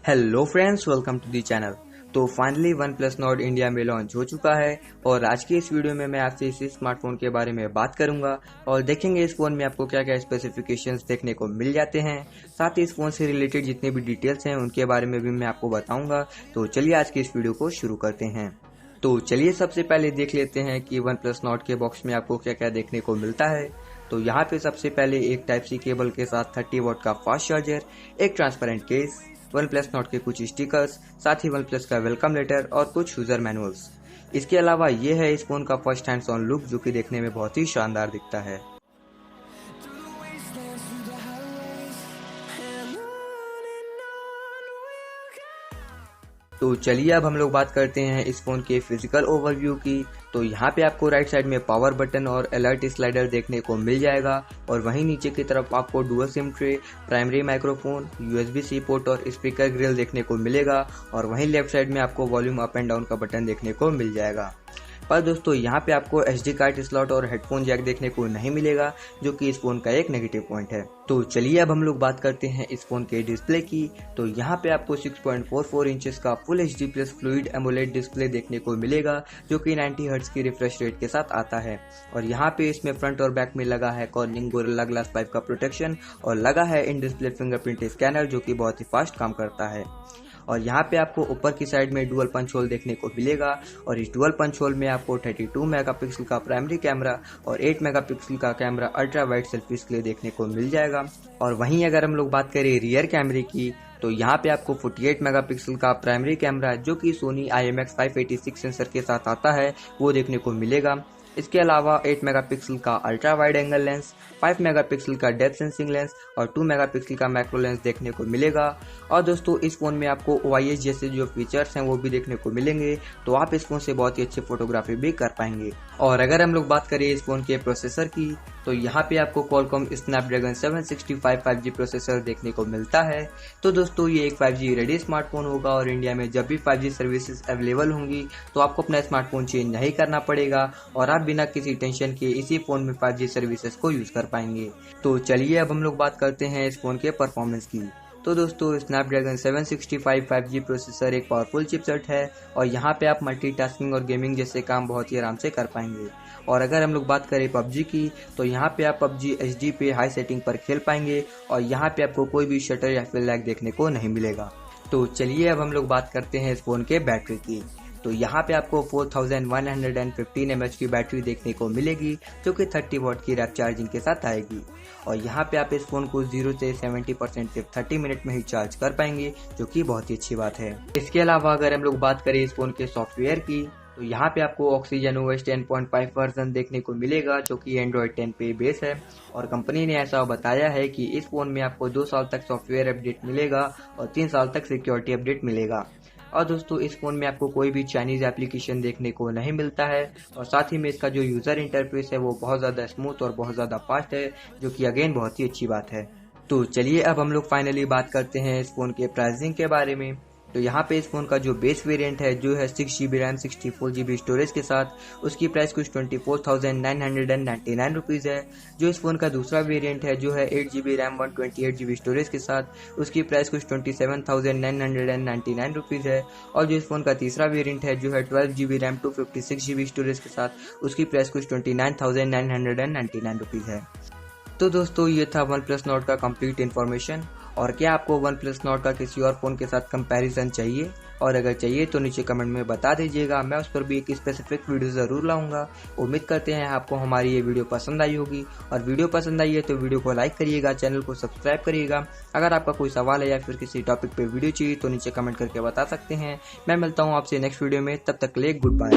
Hello friends, welcome to the channel. तो finally OnePlus Nord India में launch हो चुका है और आज की इस वीडियो में मैं आपसे इस स्मार्टफोन के बारे में बात करूंगा और देखेंगे इस फोन में आपको क्या क्या स्पेसिफिकेशंस देखने को मिल जाते हैं। साथ ही इस फोन से रिलेटेड जितने भी डिटेल्स हैं उनके बारे में भी मैं आपको बताऊंगा। तो चलिए आज की इस वीडियो को शुरू करते हैं। तो चलिए सबसे पहले देख लेते हैं कि वन प्लस नॉर्ड के बॉक्स में आपको क्या क्या देखने को मिलता है। तो यहाँ पे सबसे पहले एक टाइप सी केबल के साथ 30 वॉट का फास्ट चार्जर, एक transparent case, one plus not के कुछ स्टिकर्स, साथ ही वन प्लस का वेलकम लेटर और कुछ यूजर मैनुअल्स। इसके अलावा ये है इस फोन का फर्स्ट हैंड्स ऑन लुक, जो कि देखने में बहुत ही शानदार दिखता है। तो चलिए अब हम लोग बात करते हैं इस फोन के फिजिकल ओवरव्यू की। तो यहाँ पे आपको राइट साइड में पावर बटन और अलर्ट स्लाइडर देखने को मिल जाएगा और वहीं नीचे की तरफ आपको dual SIM tray, primary microphone, USB-C port और स्पीकर ग्रिल देखने को मिलेगा और वहीं लेफ्ट साइड में आपको वॉल्यूम अप एंड डाउन का बटन देखने को मिल जाएगा। पर दोस्तों यहाँ पे आपको SD कार्ड स्लॉट और हेडफोन जैक देखने को नहीं मिलेगा, जो कि इस फोन का एक नेगेटिव पॉइंट है। तो चलिए अब हम लोग बात करते हैं इस फोन के डिस्प्ले की। तो यहाँ पे आपको 6.44 इंचेस का full HD plus fluid AMOLED display देखने को मिलेगा, जो कि 90 हर्ट्ज की रिफ्रेश रेट के साथ आता है। और यहाँ पे इसमें फ्रंट और बैक में लगा है कॉर्निंग गोरिल्ला ग्लास 5 का प्रोटेक्शन और लगा है इन डिस्प्ले फिंगरप्रिंट स्कैनर, जो कि बहुत ही फास्ट काम करता है। और यहाँ पे आपको ऊपर की साइड में डुअल पंच होल देखने को मिलेगा और इस डुअल पंच होल में आपको 32 मेगापिक्सल का प्राइमरी कैमरा और 8 मेगापिक्सल का कैमरा अल्ट्रा वाइड सेल्फीज के लिए देखने को मिल जाएगा। और वहीं अगर हम लोग बात करें रियर कैमरे की, तो यहाँ पे आपको 48 मेगापिक्सल का प्राइमरी कैमरा, जो कि सोनी IMX 586 सेंसर के साथ आता है, वो देखने को मिलेगा। इसके अलावा 8 मेगापिक्सल का ultra wide angle lens, 5 megapixel का डेप्थ सेंसिंग लेंस और 2 मेगापिक्सल का मैक्रो लेंस देखने को मिलेगा। और दोस्तों इस फोन में आपको OIS जैसे जो फीचर्स हैं वो भी देखने को मिलेंगे, तो आप इस फोन से बहुत ही अच्छी फोटोग्राफी भी कर पाएंगे। और अगर हम लोग बात करें इस फोन के प्रोसेसर की, तो यहाँ पे आपको Qualcomm Snapdragon 765 5G प्रोसेसर देखने को मिलता है। तो दोस्तों ये एक 5G रेडी स्मार्टफोन होगा और इंडिया में जब भी 5G सर्विसेज अवेलेबल होंगी तो आपको अपना स्मार्टफोन चेंज नहीं करना पड़ेगा और आप बिना किसी टेंशन के इसी फोन में 5G सर्विसेज को यूज कर पाएंगे। तो चलिए अब हम लोग बात करते हैं इस फोन के परफॉर्मेंस की। तो दोस्तों Snapdragon 765 5G प्रोसेसर एक पावरफुल चिपसेट है और यहाँ पे आप मल्टीटास्किंग और गेमिंग जैसे काम बहुत ही आराम से कर पाएंगे। और अगर हम लोग बात करें PUBG की, तो यहाँ पे आप PUBG HD पे हाई सेटिंग पर खेल पाएंगे और यहाँ पे आपको कोई भी शटर या फिर लैग देखने को नहीं मिलेगा। तो चलिए अब हम लोग बात करते हैं इस फोन के बैटरी की। तो यहाँ पे आपको 4115 mAh की बैटरी देखने को मिलेगी, जो कि 30 वॉट की रैप चार्जिंग के साथ आएगी। और यहाँ पे आप इस फोन को 0 से 70% सिर्फ 30 मिनट में ही चार्ज कर पाएंगे, जो कि बहुत ही अच्छी बात है। इसके अलावा अगर हम लोग बात करें इस फोन के सॉफ्टवेयर की, तो यहाँ पे आपको OxygenOS 10.5 वर्जन देखने को मिलेगा, जो कि Android 10 पे बेस है। और कंपनी ने ऐसा बताया है कि इस फोन में आपको 2 साल तक सॉफ्टवेयर अपडेट मिलेगा और 3 साल तक सिक्योरिटी अपडेट मिलेगा। और दोस्तों इस फोन में आपको कोई भी चाइनीज एप्लीकेशन देखने को नहीं मिलता है और साथ ही में इसका जो यूजर इंटरफेस है वो बहुत ज्यादा स्मूथ और बहुत ज्यादा फास्ट है, जो कि अगेन बहुत ही अच्छी बात है। तो चलिए अब हम लोग फाइनली बात करते हैं इस फोन के प्राइसिंग के बारे में। तो यहाँ पे इस फोन का जो बेस वेरिएंट है, जो है 6GB रैम 64GB स्टोरेज के साथ, उसकी प्राइस कुछ 24,999 रुपीज़ है। जो इस फोन का दूसरा वेरिएंट है, जो है 8GB रैम 128GB स्टोरेज के साथ, उसकी प्राइस कुछ 27,999 रुपीज़ है। और जो इस फोन का तीसरा वेरिएंट है, जो है 12GB रैम 256GB स्टोरेज के साथ, उसकी प्राइस कुछ 29,999 रुपीज़ है। तो दोस्तों ये था वन प्लस नॉट का कंप्लीट इन्फॉर्मेशन। और क्या आपको वन प्लस नॉट का किसी और फोन के साथ कंपैरिजन चाहिए? और अगर चाहिए तो नीचे कमेंट में बता दीजिएगा, मैं उस पर भी एक स्पेसिफिक वीडियो ज़रूर लाऊंगा। उम्मीद करते हैं आपको हमारी ये वीडियो पसंद आई होगी और वीडियो पसंद आई है तो वीडियो को लाइक करिएगा, चैनल को सब्सक्राइब करिएगा। अगर आपका कोई सवाल है या फिर किसी टॉपिक पे वीडियो चाहिए तो नीचे कमेंट करके बता सकते हैं। मैं मिलता हूँ आपसे नेक्स्ट वीडियो में, तब तक के लिए गुड बाय।